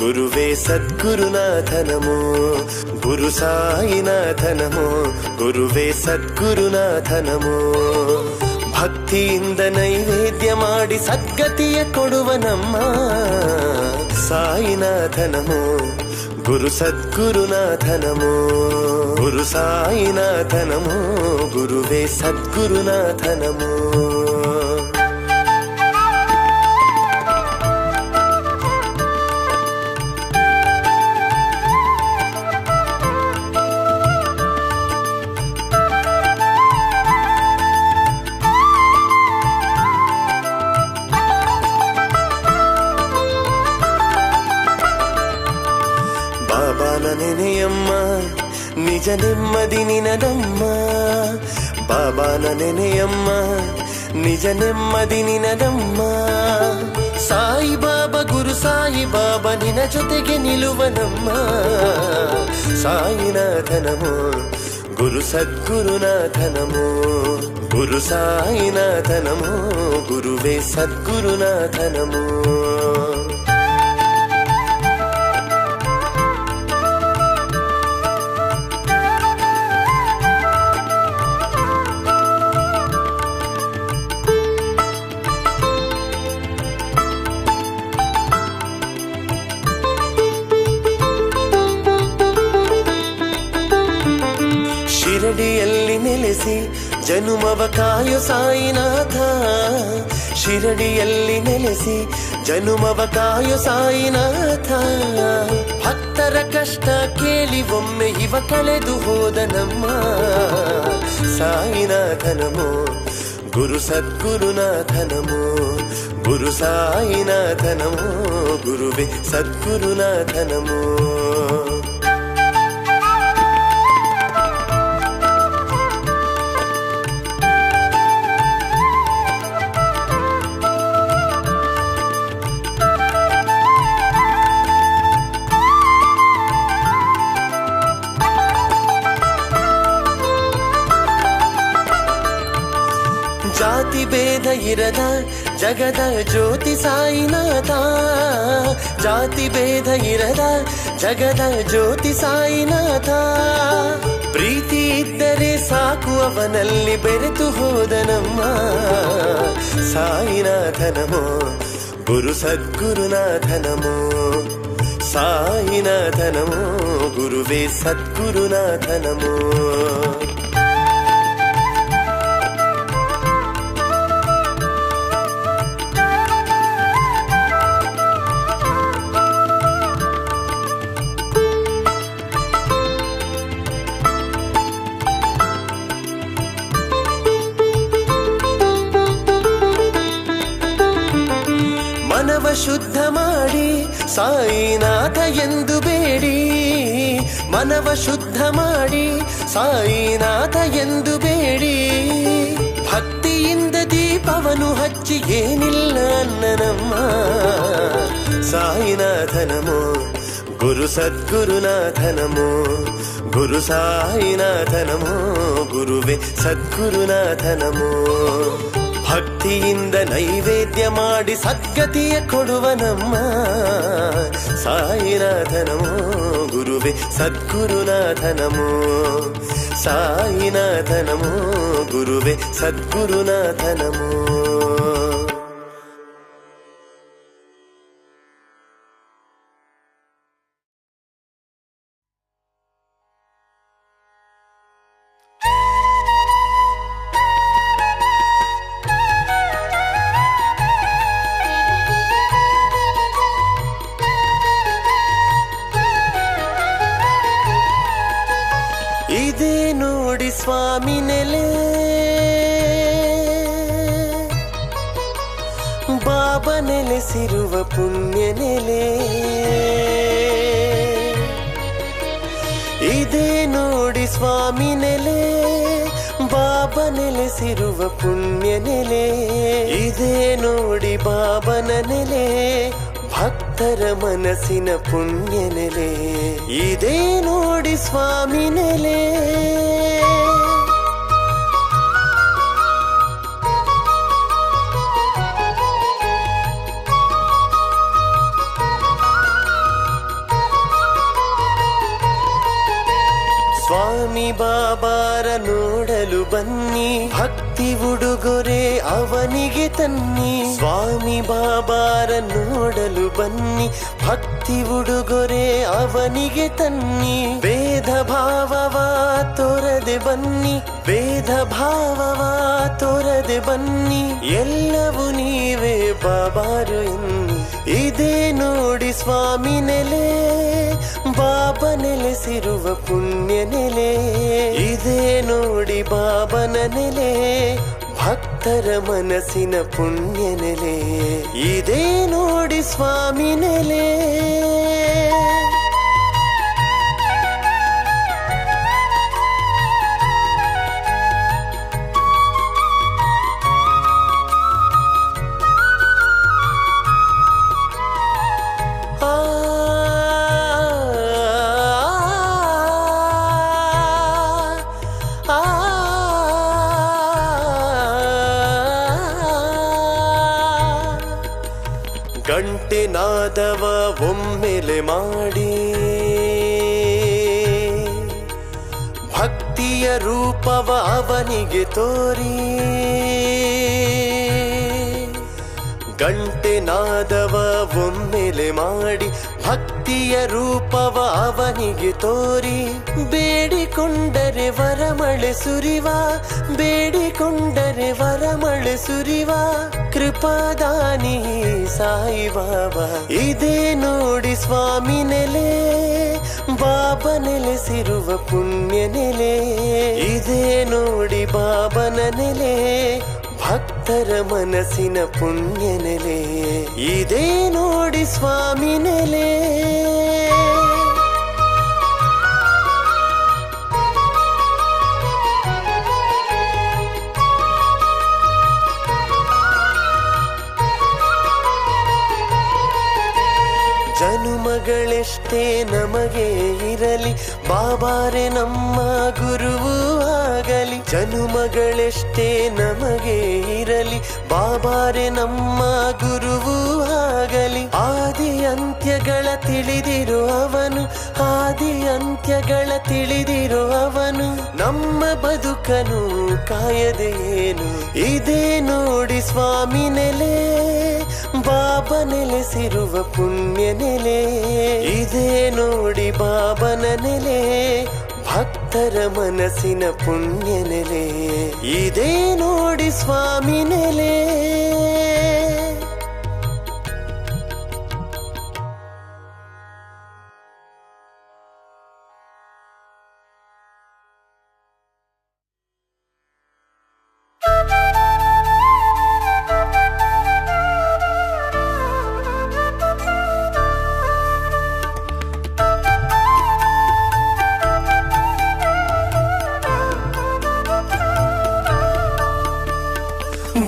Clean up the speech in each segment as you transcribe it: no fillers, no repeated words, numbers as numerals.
ಗುರುವೇ ಸದ್ಗುರುನಾಥ ನಮೋ, ಗುರು ಸಾಯಿನಾಥ ನಮೋ, ಗುರುವೇ ಸದ್ಗುರುನಾಥ ನಮೋ. ಭಕ್ತಿಯಿಂದ ನೈವೇದ್ಯ ಮಾಡಿ ಸದ್ಗತಿಯ ಕೊಡುವ ನಮ್ಮ ಸಾಯಿನಾಥ ನಮೋ, ಗುರು ಸದ್ಗುರುನಾಥ ನಮೋ, ಗುರು ಸಾಯಿನಾಥ ನಮೋ, ಗುರುವೇ ಸದ್ಗುರುನಾಥ ನಮೋ. ಬಾಬಾನ ನೆನೆಯಮ್ಮ ನಿಜ ನೆಮ್ಮದಿ ನಿನದಮ್ಮ, ಬಾಬಾನ ನೆನೆಯಮ್ಮ ನಿಜ ನೆಮ್ಮದಿ ನಿನದಮ್ಮ. ಸಾಯಿ ಬಾಬಾ ಗುರು ಸಾಯಿ ಬಾಬಾ ನಿನ ಜೊತೆಗೆ ನಿಲ್ಲುವನಮ್ಮ. ಸಾಯಿನಾಥ ನಮೋ, ಗುರು ಸದ್ಗುರುನಾಥ ನಮೋ, ಗುರು ಸಾಯಿನಾಥ ನಮೋ, ಗುರುವೇ ಸದ್ಗುರುನಾಥ ನಮೋ. ಶಿರಡಿಯಲ್ಲಿ ನೆಲೆಸಿ ಜನುಮವ ಕಾಯೋ ಸಾಯಿನಾಥ, ಶಿರಡಿಯಲ್ಲಿ ನೆಲೆಸಿ ಜನುಮವ ಕಾಯೋ ಸಾಯಿನಾಥ. ಭಕ್ತರ ಕಷ್ಟ ಕೇಳಿ ಒಮ್ಮೆ ಇವ ಕಳೆದು ಹೋದ ನಮ್ಮ ಸಾಯಿನಾಥ ನಮೋ, ಗುರು ಸದ್ಗುರುನಾಥ ನಮೋ, ಗುರು ಸಾಯಿನಾಥ ನಮೋ, ಗುರುವೇ ಸದ್ಗುರುನಾಥ ನಮೋ. ಜಾತಿ ಭೇದ ಇರದ ಜಗದ ಜ್ಯೋತಿ ಸಾಯಿನಾಥ, ಜಾತಿ ಭೇದ ಇರದ ಜಗದ ಜ್ಯೋತಿ ಸಾಯಿನಾಥ. ಪ್ರೀತಿ ಇದ್ದರೆ ಸಾಕು ಅವನಲ್ಲಿ ಬೆರೆತು ಹೋದ ನಮ್ಮ ಸಾಯಿನಾಥ ನಮೋ, ಗುರು ಸದ್ಗುರುನಾಥ ನಮೋ, ಸಾಯಿನಾಥ ನಮೋ, ಗುರುವೇ ಸದ್ಗುರುನಾಥ ನಮೋ. ಮನವ ಶುದ್ಧ ಮಾಡಿ ಸಾಯಿನಾಥ ಎಂದು ಬೇಡಿ, ಮನವ ಶುದ್ಧ ಮಾಡಿ ಸಾಯಿನಾಥ ಎಂದು ಬೇಡಿ. ಭಕ್ತಿಯಿಂದ ದೀಪವನ್ನು ಹಚ್ಚಿ ಏನಿಲ್ಲ ಅನ್ನನಮ್ಮ ಸಾಯಿನಾಥ ನಮೋ, ಗುರು ಸದ್ಗುರುನಾಥ ನಮೋ, ಗುರು ಸಾಯಿನಾಥ ನಮೋ, ಗುರುವೇ ಸದ್ಗುರುನಾಥ ನಮೋ. ಭಕ್ತಿಯಿಂದ ನೈವೇದ್ಯ ಮಾಡಿ ಸದ್ಗತಿಯ ಕೊಡುವ ನಮ್ಮ ಸಾಯಿನಾಥ ನಮೋ, ಗುರುವೇ ಸದ್ಗುರುನಾಥ ನಮೋ, ಸಾಯಿನಾಥ ನಮೋ, ಗುರುವೇ ಸದ್ಗುರುನಾಥ ನಮೋ. ಇದೇ ನೋಡಿ ಸ್ವಾಮಿ ನೆಲೆ, ಬಾಬಾ ನೆಲೆಸಿರುವ ಪುಣ್ಯ ನೆಲೆ. ಇದೇ ನೋಡಿ ಸ್ವಾಮಿ ನೆಲೆ, ಬಾಬಾ ನೆಲೆಸಿರುವ ಪುಣ್ಯ ನೆಲೆ. ಇದೇ ನೋಡಿ ಬಾಬನ ನೆಲೆ, ಭಕ್ತರ ಮನಸ್ಸಿನ ಪುಣ್ಯ ನೆಲೆ. ಇದೇ ನೋಡಿ ಸ್ವಾಮಿ ನೆಲೆ. ಬಾಬಾರ ನೋಡಲು ಬನ್ನಿ, ಭಕ್ತಿ ಉಡುಗೊರೆ ಅವನಿಗೆ ತನ್ನಿ. ಸ್ವಾಮಿ ಬಾಬಾರ ನೋಡಲು ಬನ್ನಿ, ಭಕ್ತಿ ಉಡುಗೊರೆ ಅವನಿಗೆ ತನ್ನಿ. ಭೇದ ಭಾವವ ತೋರದೆ ಬನ್ನಿ, ಭೇದ ಭಾವವ ತೋರದೆ ಬನ್ನಿ. ಎಲ್ಲವೂ ನೀವೇ ಬಾಬಾರು ಎನ್ನಿ. ಇದೇ ನೋಡಿ ಸ್ವಾಮಿ ನೆಲೆ, ಬಾಬಾ ನೆಲೆಸಿರುವ ಪುಣ್ಯ ನೆಲೆ. ಇದೇ ನೋಡಿ ಬಾಬನ ನೆಲೆ, ಭಕ್ತರ ಮನಸ್ಸಿನ ಪುಣ್ಯ ನೆಲೆ. ಇದೇ ನೋಡಿ ಸ್ವಾಮಿ ನೆಲೆ. ಗಂಟೆ ನಾದವ ಒಮ್ಮೆಲೆ ಮಾಡಿ, ಭಕ್ತಿಯ ರೂಪವ ಅವನಿಗೆ ತೋರಿ. ಗಂಟೆ ನಾದವ ಒಮ್ಮೆಲೆ ಮಾಡಿ, ಭಕ್ತಿಯ ರೂಪವ ಅವನಿಗೆ ತೋರಿ. ಬೇಡಿಕೊಂಡರೆ ವರಮಳೆ ಸುರಿವ, ಬೇಡಿಕೊಂಡರೆ ವರಮಳೆ ಸುರಿವ ಕೃಪಾದಾನಿ ಸಾಯಿ ಬಾಬಾ. ಇದೇ ನೋಡಿ ಸ್ವಾಮಿ ನೆಲೆ, ಬಾಬಾ ನೆಲೆಸಿರುವ ಪುಣ್ಯ ನೆಲೆ. ಇದೇ ನೋಡಿ ಬಾಬನ ನೆಲೆ, ಭಕ್ತರ ಮನಸ್ಸಿನ ಪುಣ್ಯ ನೆಲೆ. ಇದೇ ನೋಡಿ ಸ್ವಾಮಿ ನೆಲೆ. ಜನುಮಗಳೆಷ್ಟೇ ನಮಗೆ ಇರಲಿ, ಬಾಬಾರೆ ನಮ್ಮ ಗುರುವು ಆಗಲಿ. ಜನುಮಗಳೆಷ್ಟೇ ನಮಗೆ ಇರಲಿ, ಬಾಬಾರೆ ನಮ್ಮ ಗುರುವು ಆಗಲಿ. ಆದಿ ಅಂತ್ಯಗಳ ತಿಳಿದಿರುವವನು, ಆದಿ ಅಂತ್ಯಗಳ ತಿಳಿದಿರುವವನು, ನಮ್ಮ ಬದುಕನು ಕಾಯದೇನು. ಇದೇ ನೋಡಿ ಸ್ವಾಮಿ ನೆಲೆ, ಬಾಬಾ ನೆಲೆಸಿರುವ ಪುಣ್ಯ ನೆಲೆ. ಇದೇ ನೋಡಿ ಬಾಬನ ನೆಲೆ, ಭಕ್ತರ ಮನಸ್ಸಿನ ಪುಣ್ಯ ನೆಲೆ. ಇದೇ ನೋಡಿ ಸ್ವಾಮಿ ನೆಲೆ.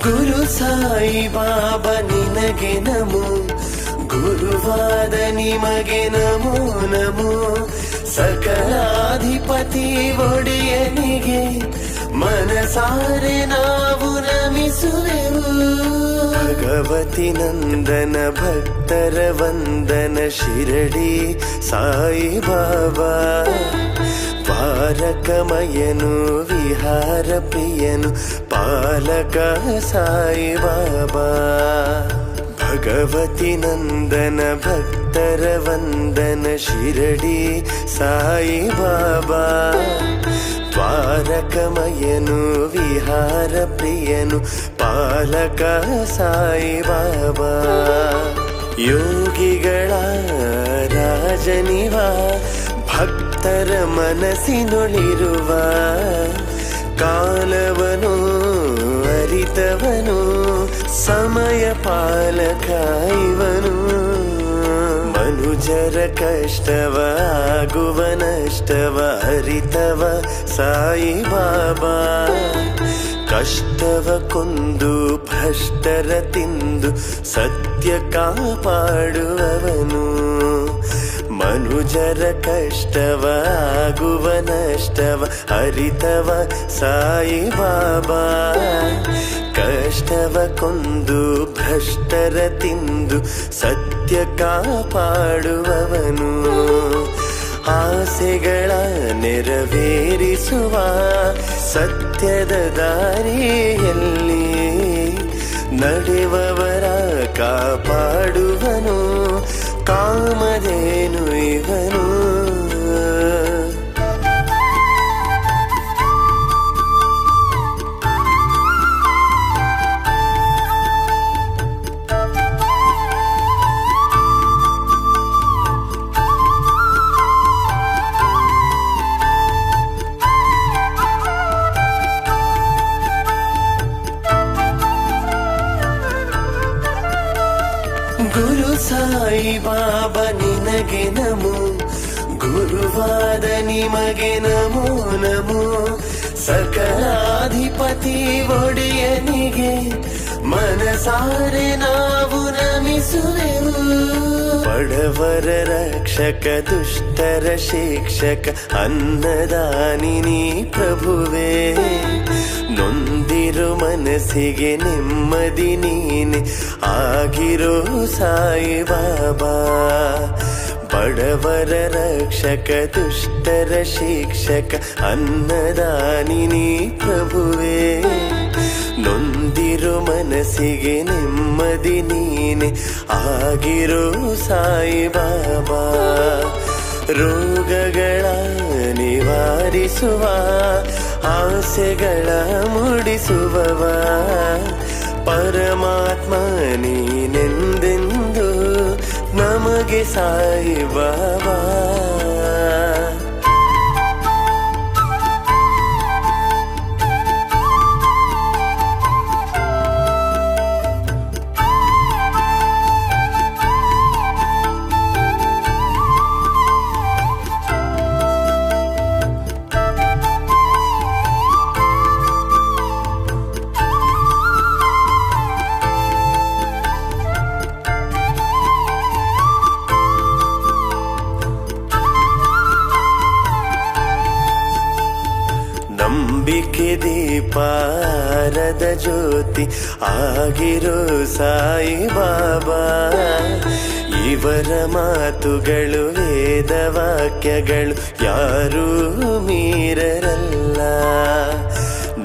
ಗುರು ಸಾಯಿ ಬಾಬಾ ನಿನಗೆ ನಮೋ, ಗುರುವಾದ ನಿಮಗೆ ನಮೋ ನಮೋ. ಸಕಲಾಧಿಪತಿ ಒಡೆಯನಿಗೆ ಮನಸಾರೆ ನಾವು ನಮಿಸುವೆವು. ಭಗವತಿ ನಂದನ ಭಕ್ತರ ವಂದನ ಶಿರಡಿ ಸಾಯಿ ಬಾಬಾ. ದ್ವಾರಕಮಯನು ವಿಹಾರ ಪ್ರಿಯನು ಪಾಲಕ ಸಾಯಿ ಬಾಬಾ. ಭಗವತಿ ನಂದನ ಭಕ್ತರ ವಂದನ ಶಿರಡಿ ಸಾಯಿ ಬಾಬಾ. ದ್ವಾರಕಮಯನು ವಿಹಾರ ಪ್ರಿಯನು ಪಾಲಕ ಸಾಯಿ ಬಾಬಾ. ಯೋಗಿಗಳ ರಾಜನಿವ, ಭಕ್ತರ ಮನಸ್ಸಿನೊಳಿರುವ, ಕಾಲವನು ಅರಿತವನು, ಸಮಯ ಪಾಲಕ ಇವನು. ಮನುಜರ ಕಷ್ಟವ ಆಗುವ ನಷ್ಟವ ಅರಿತವ ಸಾಯಿ ಬಾಬಾ. ಕಷ್ಟವ ಕೊಂದು ಭ್ರಷ್ಟರ ತಿಂದು ಸತ್ಯ ಕಾಪಾಡುವವನು. ಮನುಜರ ಕಷ್ಟವ ಆಗುವ ನಷ್ಟವ ಅರಿತವ ಸಾಯಿ ಬಾಬಾ. ಕಷ್ಟವ ಕೊಂದು ಭ್ರಷ್ಟರ ತಿಂದು ಸತ್ಯ ಕಾಪಾಡುವವನು. ಆಸೆಗಳ ನೆರವೇರಿಸುವ ಸತ್ಯದ ದಾರಿಯಲ್ಲಿ ನಡೆಯುವವರ ಕಾಪಾಡುವನು ಕಾಮಧೇನು ಇವನು. ಗುರು ಸಾಯಿ ಬಾಬಾ ನಿನಗೆ ನಮೋ, ಗುರುವಾದ ನಿಮಗೆ ನಮೋ ನಮೋ. ಸಕಲಾಧಿಪತಿ ಒಡೆಯನಿಗೆ ಮನಸಾರೆ ನಾವು ನಮಿಸುವೆವು. ಬಡವರ ರಕ್ಷಕ ದುಷ್ಟರ ಶಿಕ್ಷಕ ಅನ್ನದಾನಿ ನೀ ಪ್ರಭುವೇ. ನೊಂದಿರು ಮನಸ್ಸಿಗೆ ನೆಮ್ಮದಿ ನೀನೆ ಆಗಿರೋ ಸಾಯಿ ಬಾಬಾ. ಬಡವರ ರಕ್ಷಕ ದುಷ್ಟರ ಶಿಕ್ಷಕ ಅನ್ನದಾನಿ ನೀ ಪ್ರಭುವೇ. ನೊಂದಿರು ಮನಸ್ಸಿಗೆ ನೆಮ್ಮದಿ ನೀನೆ ಆಗಿರೋ ಸಾಯಿ ಬಾಬಾ. ರೋಗಗಳ ನಿವಾರಿಸುವ ಆಸೆಗಳ ಮೂಡಿಸುವವ ಪರಮಾತ್ಮ ನೀನೆಂದೆಂದು ನಮಗೆ ಸಾಯಿ ಬಾಬಾ. ನಂಬಿಕೆ ದೀಪಾರದ ಜ್ಯೋತಿ ಆಗಿರೋ ಸಾಯಿ ಬಾಬಾ. ಇವರ ಮಾತುಗಳು ವೇದ ವಾಕ್ಯಗಳು ಯಾರೂ ಮೀರರಲ್ಲ.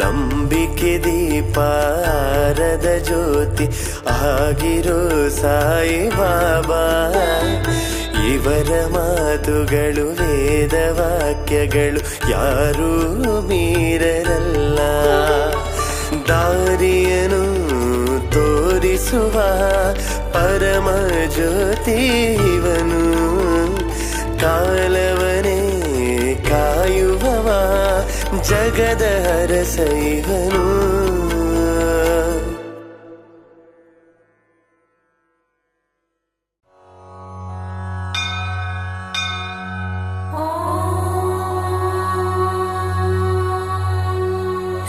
ನಂಬಿಕೆ ದೀಪಾರದ ಜ್ಯೋತಿ ಆಗಿರೋ ಸಾಯಿ ಬಾಬಾ. ಇವರ ಮಾತುಗಳು ವೇದ ವಾಕ್ಯಗಳು ಯಾರೂ ಮೀರರಲ್ಲ. ದಾರಿಯನು ತೋರಿಸುವ ಪರಮ ಜ್ಯೋತಿ ಇವನು. ಕಾಲವನೇ ಕಾಯುವವ ಜಗದ ಅರಸ ಇವನು.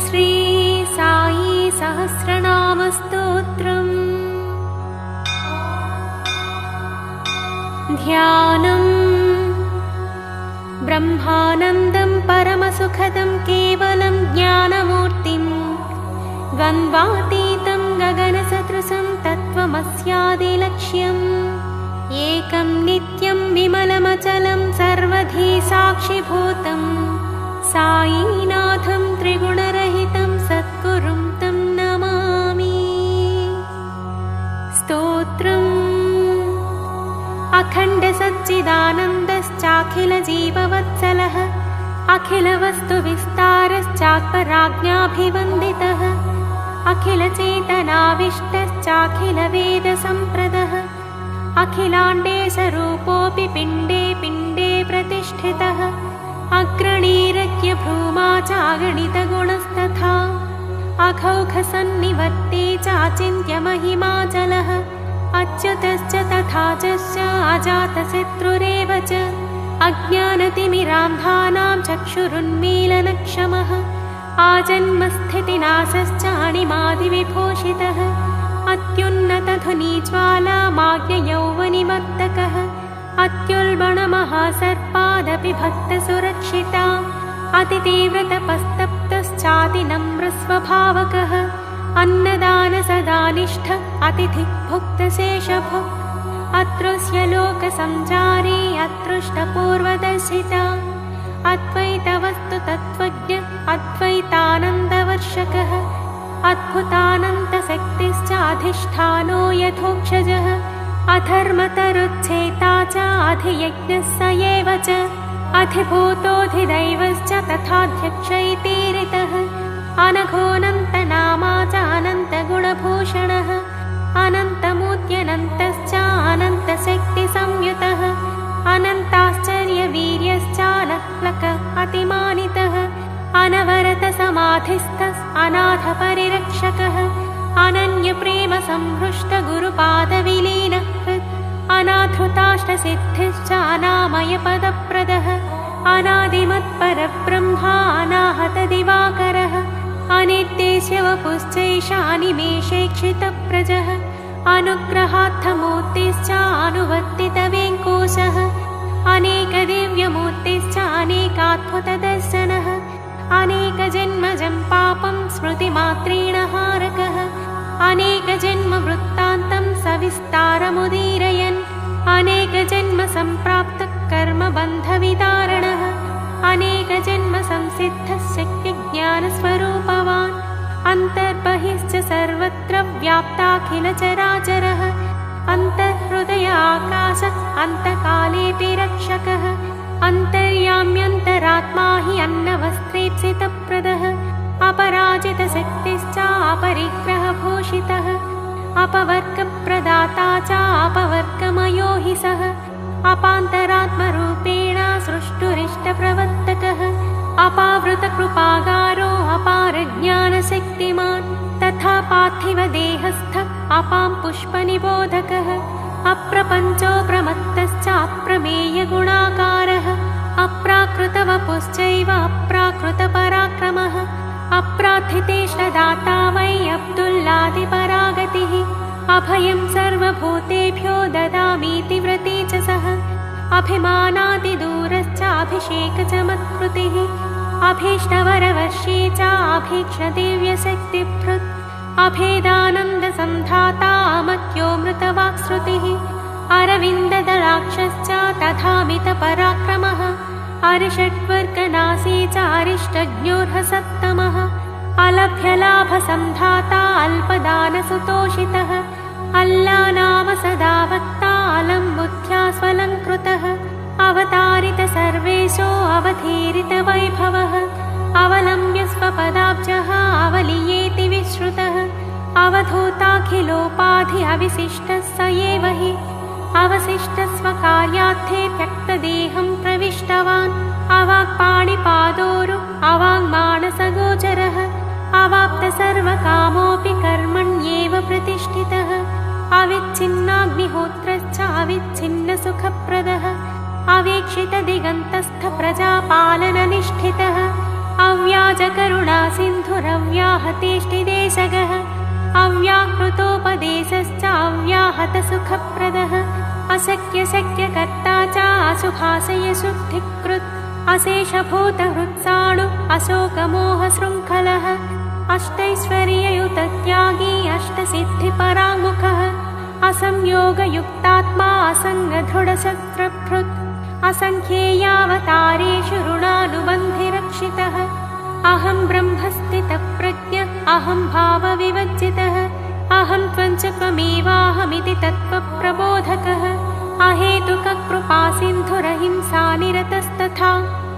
ಶ್ರೀ ಸಾಯಿ ಸಹಸ್ರನಾಮ ಸ್ತೋತ್ರಂ. ಧ್ಯಾನಂ ಬ್ರಹ್ಮಾನಂದಂ ಪರಮಸುಖದಂ ಕೇವಲಂ ಜ್ಞಾನಮೂರ್ತಿಂ ದ್ವಂದ್ವಾತೀತಂ ಗಗನಸದೃಶಂ ತತ್ವಮಸ್ಯಾದಿಲಕ್ಷ್ಯಂ. ಏಕಂ ನಿತ್ಯಂ ವಿಮಲಮಚಲಂ ಸರ್ವಧಿ ಸಾಕ್ಷಿಭೂತಂ ಸಾಯಿನಾಥಂ ತ್ರಿಗುಣರಹಿತಂ ಸದ್ಗುರುಂ ತಂ ನಮಾಮಿ. ಸ್ತೋತ್ರಂ ಅಖಂಡ ಸಚ್ಚಿದಾನಂದಶ್ಚಾಖಿಲ ಜೀವವತ್ಸಲಃ ಅಖಿಲ ವಸ್ತು ವಿಸ್ತಾರಶ್ಚಾತ್ಮರಾಜ್ಞಾಭಿವಂದಿತಃ ಅಖಿಲ ಚೇತನಾವಿಷ್ಟಶ್ಚಾಖಿಲ ವೇದ ಸಂಪ್ರದಃ ಅಖಿಲಾಂಡೇಶರೂಪೋऽपि ಪಿಂಡೇ ಪಿಂಡೇ ಪ್ರತಿಷ್ಠಿತಃ ಅಗ್ರಣೀರಜ್ಞ ಭ್ರೂಮಾ ಚಾಗಣಿತ ಗುಣಸ್ತಥಾ ಅಘೌಘ ಸನ್ನಿವರ್ತೆ ಚಾಚಿಂತ್ಯ ಮಹಿಮಾಚಲಃ ಅಚ್ಯುತಶ್ಚ ತಥಾ ಚ ಅಜಾತಶತ್ರುರೇವ ಚ ಅಜ್ಞಾನತಿಮಿರಾಂಧಾನಾಂ ಚಕ್ಷುರುನ್ಮೀಲನಕ್ಷಮಃ ಆಜನ್ಮಸ್ಥಿತಿನಾಶಶ್ಚಾಣಿಮಾದಿವಿಭೂಷಿತಃ अत्युन्नतधुनीज्वालामाज्ञयौवनिवर्तकः अत्युल्बणमहासर्पादपि भक्तसुरक्षिता अतितीव्रतपस्तप्तश्चातिनम्रस्वभावकः अन्नदानसदानिष्ठ अतिथिक्भुक्तशेषभुक् अत्रुस्य लोकसञ्चारी अतृष्टपूर्वदर्शिता अद्वैतवस्तु तत्त्वज्ञ अद्वैतानन्दवर्षकः अद्भुतानन्दशक्तिश्च अधिष्ठानो यथोक्षजः अधर्मतरुच्छेता च अधियज्ञः स एव च अधिभूतोऽधिदैवश्च तथाध्यक्ष इतीरितः अनघोऽनन्तनामा च अनन्तगुणभूषणः अनन्तमूर्त्यनन्तश्च अनन्तशक्तिसंयुतः अनन्ताश्चर्यवीर्यश्चानक्लक अतिमानितः अनवरतसमाधिस्थः अनाथपरिरक्षकः अनन्यप्रेमसंहृष्टगुरुपादविलीनः अनाधृताष्टसिद्धिश्च अनामयपदप्रदः अनादिमत्परब्रह्मा अनाहतदिवाकरः अनित्येष्यवपुश्चैषानिमेषेक्षितप्रजः अनुग्रहार्थमूर्तिश्च अनुवर्तितवेङ्कोशः अनेकदिव्यमूर्तिश्च अनेकाद्भुतदर्शनः अनेकजन्मजं पापं स्मृतिमात्रेण हारकः अनेकजन्मवृत्तान्तं सविस्तारमुदीरयन् अनेकजन्मसम्प्राप्तः कर्मबन्धविदारणः अनेकजन्मसंसिद्धः शक्तिज्ञानस्वरूपवान् अन्तर्बहिश्च सर्वत्र व्याप्ताखिलचराचरः अन्तर्हृदय आकाश अन्तकालेऽपि रक्षकः अन्तर्याम्यन्तरात्मा हि अन्नवस्त्रेप्सितप्रदः अपराजितशक्तिश्च अपरिग्रहभूषितः अपवर्गप्रदाता च अपवर्गमयो हि सः अपान्तरात्मरूपेण सृष्टुरिष्टप्रवर्तकः अपावृतकृपागारो अपारज्ञानशक्तिमान् तथा पार्थिवदेहस्थ अपां पुष्पनिबोधकः अप्रपञ्चो प्रमत्तश्च अप्रमेयगुणाकारः अप्राकृतवपुश्चैव अप्राकृतपराक्रमः अप्रार्थितेष्टदाता वै अब्दुल्लादिपरागतिः अभयं सर्वभूतेभ्यो ददामीति व्रती च सः अभिमानादिदूरश्च अभिषेक च मत्कृतिः अभीष्टवरवर्षी च अभीक्ष्णदिव्यशक्तिभृत् अभेदानन्दसन्धाता अमर्त्योऽमृतवाक्श्रुतिः अरविन्ददलाक्षश्च तथामितपराक्रमः अरिषड्वर्गनासी च अरिष्टज्ञोर्हसत्तमः अलभ्यलाभसन्धाता अल्पदानसुतोषितः अल्लानाम सदा वक्ता अलं बुद्ध्या स्वलङ्कृतः अवतारित सर्वेशो अवधीरितवैभवः अवलम्ब्य स्वपदाब्जः अवलीयेति विश्रुतः अवधूताखिलोपाधि अविशिष्टः स एव हि अवशिष्टस्वकार्यार्थे त्यक्तदेहं प्रविष्टवान् अवाक्पाणिपादोरु अवाङ्मानसगोचरः अवाप्तसर्वकामोऽपि कर्मण्येव प्रतिष्ठितः अविच्छिन्नाग्निहोत्रश्च अविच्छिन्नसुखप्रदः अवेक्षितदिगन्तस्थप्रजापालननिष्ठितः अव्याजकरुणासिन्धुरव्याहतेष्टिदेशगः अव्याकृतोपदेशश्च अव्याहतसुखप्रदः अशक्यशक्यकर्ता च अशुभाशयशुद्धिकृत् अशेषभूतहृत्साणु अशोकमोहशृङ्खलः अष्टैश्वर्ययुतत्यागी अष्टसिद्धिपराङ्मुखः असंयोगयुक्तात्मा असङ्गदृढशस्त्रभृत् असङ्ख्येयावतारेषु ऋणानुबन्धिरक्षितः अहं ब्रह्मस्थितप्रज्ञ अहं भावविवर्जितः अहं त्वञ्च त्वमेवाहमिति तत्त्वप्रबोधकः अहेतुककृपासिन्धुरहिंसानिरतस्तथा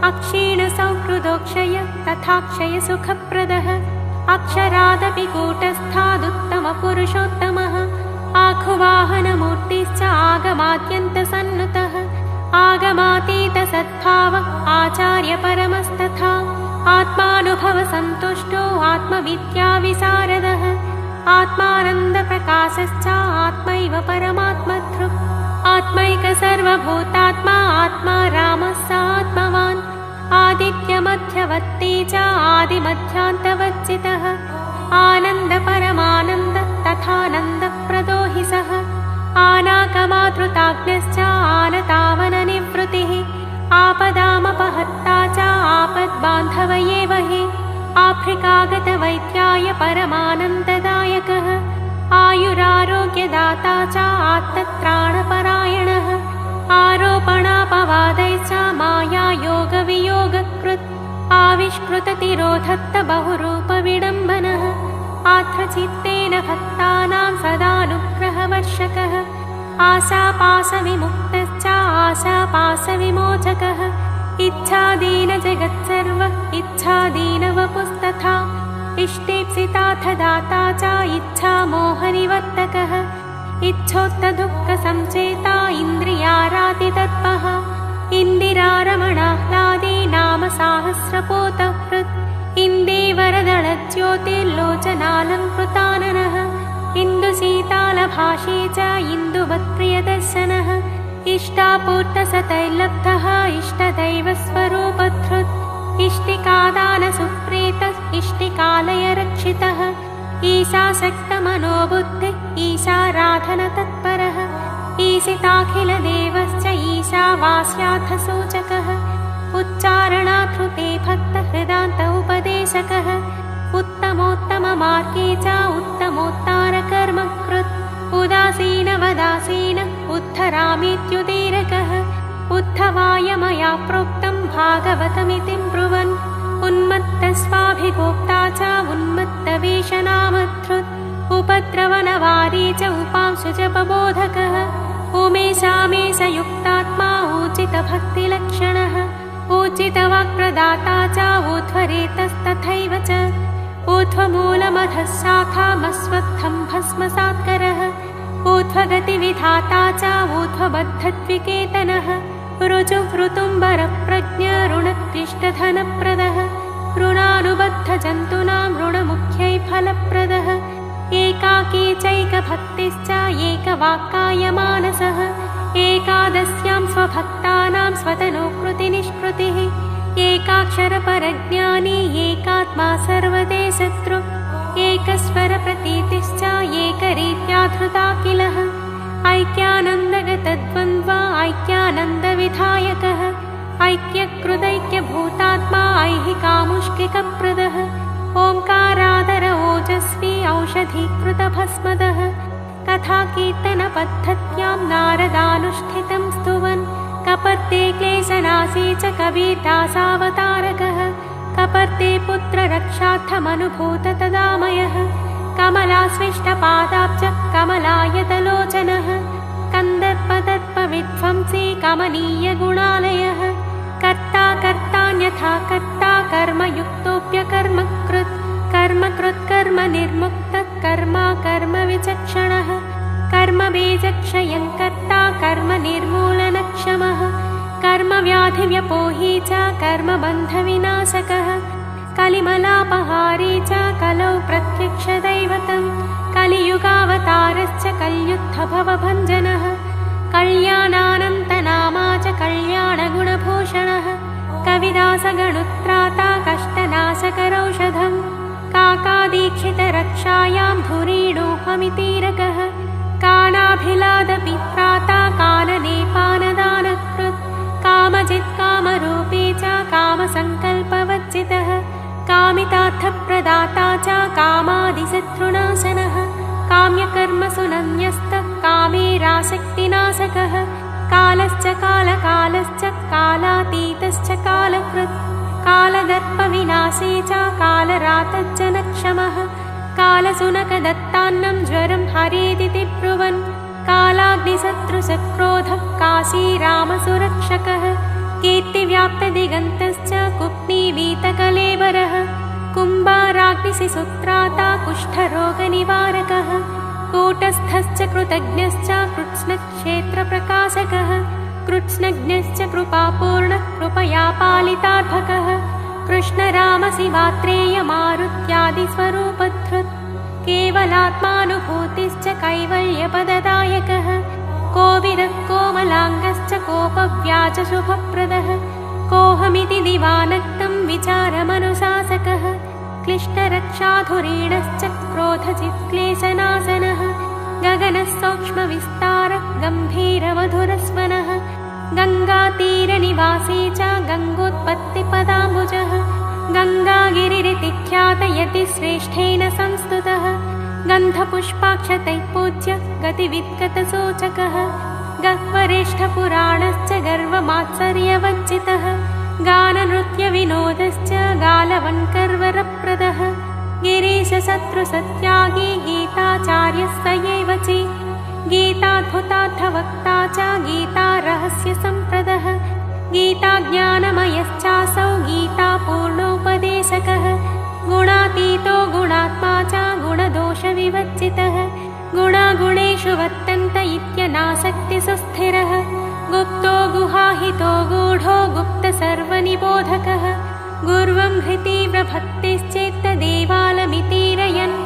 अक्षीणसौहृदोक्षय तथा क्षयसुखप्रदः अक्षरादपि कूटस्थादुत्तमपुरुषोत्तमः आखुवाहनमूर्तिश्च आगमाद्यन्तसन्नुतः आगमातीतसद्भाव आचार्यपरमस्तथा आत्मानुभवसन्तुष्टो आत्मविद्याविशारदः आत्मानन्दप्रकाशश्च आत्मैव परमात्मधृक् आत्मैकसर्वभूतात्मा आत्मा रामः स आत्मवान् आदित्यमध्यवर्ती च आदिमध्यान्तवर्जितः आनन्दपरमानन्द तथानन्दप्रदो हि सः आनाकमातृताग्नश्च आनतावननिवृत्तिः आपदामपहत्ता च आपद्बान्धव एव हि आफ्रिकागतवैद्याय परमानन्ददायकः आयुरारोग्यदाता च आत्तत्राणपरायणः आरोपणापवादैश्च मायायोगवियोगकृत् आविष्कृततिरोधत्त बहुरूपविडम्बनः आत्मचित्तेन भक्तानां सदानुग्रहवर्षकः आशापाशविमुक्तश्च आशापाशविमोचकः इच्छादीनजगत्सर्व इच्छादीनवपुस्तथा इष्टेप्सिताथ दाता च इच्छामोहनिवर्तकः इच्छोत्तदुःखसंचेता इन्द्रियारातितत्पः इन्दिरारमणाह्लादी नाम साहस्रपोतहृत् इन्दीवरदलज्योतिर्लोचनालङ्कृताननः इन्दुसीतालभाषी च इन्दुवत्प्रियदर्शनः इष्टापूर्तसतैर्लब्धः इष्टदैवस्वरूपधृत् इष्टिकादानसुप्रीतः इष्टिकालयरक्षितः ईशाशक्तमनोबुद्धिः ईशाराधनतत्परः ईशिताखिलदेवश्च ईशावास्यार्थसूचकः उच्चारणाधृते भक्तहृदान्त उपदेशकः उत्तमोत्तममार्गे च उत्तमोत्तारकर्मकृत् उदासीनवदासीन उद्धरामीत्युदीरकः उद्धवाय मया प्रोक्तं भागवतमिति ब्रुवन् उन्मत्तस्वाभिगोप्ता च उन्मत्तवेषनामधृत् उपद्रवनवारी च उपांशुजपबोधकः उमेशामेशयुक्तात्मा ऊचितभक्तिलक्षणः ऊचितवाक्प्रदाता च ऊध्वरेतस्तथैव च ऊध्वमूलमधः शाखामस्वत्थं भस्मसात्करः ऊध्वगतिविधाता च ऊध्वबद्धद्विकेतनः ऋजुहृतुम्बरप्रज्ञरुणक्लिष्टधनप्रदः ऋणानुबद्धजन्तूनां ऋणमुख्यै फलप्रदः एकाकी चैकभक्तिश्च एकवाक्कायमानसः एकादश्यां स्वभक्तानां स्वतनोकृतिनिष्कृतिः एकाक्षरपरज्ञानी एकात्मा सर्वदेशतृ एकस्वरप्रतीतिश्च एकरीत्याधृता किलः ऐक्यानन्दगतद्वन्द्व ऐक्यानन्दविधायकः ऐक्यकृदैक्यभूतात्मा ऐहिकामुष्किकप्रदः ओङ्कारादर ओजस्वी औषधीकृतभस्मदः कथाकीर्तनपद्धत्यां नारदानुष्ठितं स्तुवन् कपर्ते क्लेशनाशी च कबीरदासावतारकः कपर्ते पुत्ररक्षार्थमनुभूत तदामयः कमलास्विष्टपादाब्ज कमलायतलोचनः कन्दर्पदर्पविध्वंसी कमनीयगुणालयः कर्ता कर्तान्यथा कर्ता कर्मयुक्तोऽप्यकर्मकृत् कर्मकृत् कर्मनिर्मुक्तः कर्मा कर्मविचक्षणः कर्मबीजक्षयं कर्ता कर्मनिर्मूलनक्षमः कर्मव्याधिव्यपोही च कर्मबन्धविनाशकः कलिमलापहारी च कलौ प्रत्यक्षदैवतं कलियुगावतारश्च कल्युद्धभवभञ्जनः कल्याणानन्तनामा च कल्याणगुणभूषणः कविदासगणुत्राता कष्टनाशकरौषधं काकादीक्षितरक्षायां धुरीणोऽहमितीरकः काणाभिलादपित्राता काननेपानदानकृत् कामजित्कामरूपी च कामसङ्कल्पवर्जितः कामितार्थप्रदाता च कामादिशत्रुनाशनः काम्यकर्मसुनन्यस्तः कामेरासक्तिनाशकः कालश्च कालकालश्च कालातीतश्च कालकृत् कालदर्पविनाशी च कालरातज्जनक्षमः कालसुनकदत्तान्नं ज्वरं हरेदिति ब्रुवन् कालाग्निशत्रुसक्रोधः काशीरामसुरक्षकः कीर्तिव्याप्तदिगन्तश्च कुप्नीवीतकलेबरः कुम्भाराग्निशिसूत्राता कुष्ठरोगनिवारकः कूटस्थश्च कृतज्ञश्च कृत्स्नक्षेत्रप्रकाशकः कृत्स्नज्ञश्च कृपापूर्णः कृपया पालितार्भकः कृष्णरामशिवात्रेयमारुत्यादिस्वरूपधृत् केवलात्मानुभूतिश्च कैवल्यपददायकः कोविदः कोमलाङ्गश्च कोपव्याजशुभप्रदः कोऽहमिति दिवानक्तं विचारमनुशासकः क्लिष्टरक्षाधुरीणश्च क्रोधचित्क्लेशनाशनः गगनः सूक्ष्मविस्तारः गम्भीरमधुरस्वनः गङ्गातीरनिवासी च गङ्गोत्पत्तिपदाम्बुजः गङ्गागिरिरितिख्यातयति श्रेष्ठेन संस्तुतः गन्धपुष्पाक्षतैः पूज्य गतिविद्गतसूचकः गह्वरेष्ठपुराणश्च गर्वमात्सर्यवञ्चितः गाननृत्यविनोदश्च गालवन्कर्वरप्रदः गिरीशशत्रुसत्यागी गीताचार्यः स एव च गीताद्भुतार्थवक्ता च गीतारहस्यसम्प्रदः गीताज्ञानमयश्चासौ गीतापूर्णोपदेशकः गुणातीतो गुणात्मा च गुणदोषविवर्जितः गुणागुणेषु वर्तन्त इत्यनासक्तिसुस्थिरः गुप्तो गुहाहितो गूढो गुप्तसर्वनिबोधकः गुर्वं हृतीव्रभक्तिश्चेत्तदेवालमितीरयन्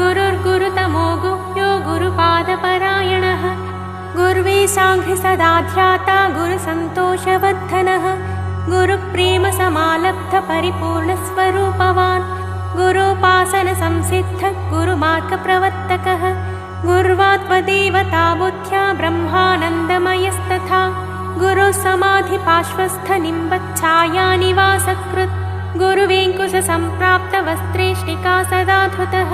गुरुर्गुरुतमो गुह्यो गुरुपादपरायणः गुर्वे साङ्घ्रि सदाध्याता गुरुसन्तोषवर्धनः गुरुप्रेमसमालब्धपरिपूर्णस्वरूपवान् गुरूपासनसंसिद्धः गुरुमार्गप्रवर्तकः गुर्वात्मदेवता बुद्ध्या ब्रह्मानन्दमयस्तथा गुरुः समाधिपार्श्वस्थनिम्बच्छायानिवासकृत् गुरुवेङ्कुशसम्प्राप्तवस्त्रेष्टिका सदा धृतः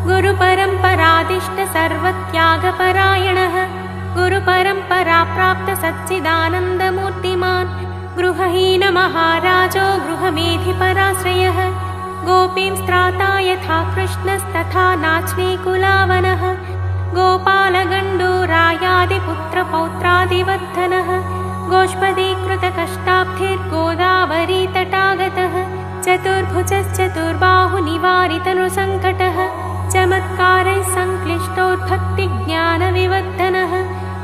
गुरुपरम्परादिष्ट सर्वत्यागपरायणः गुरुपरम्पराप्राप्तसच्चिदानन्दमूर्तिमान् गृहहीनमहाराजो गृहमेधिपराश्रयः गोपीं स्त्राता यथा कृष्णस्तथा नाच्ने कुलावनः गोपालगण्डूरायादिपुत्रपौत्रादिवर्धनः गोष्पदीकृतकष्टाब्धिर्गोदावरीतटागतः चतुर्भुजश्चतुर्बाहुनिवारितनृसङ्कटः चमत्कारैः संक्लिष्टोद्भक्तिज्ञानविवर्धनः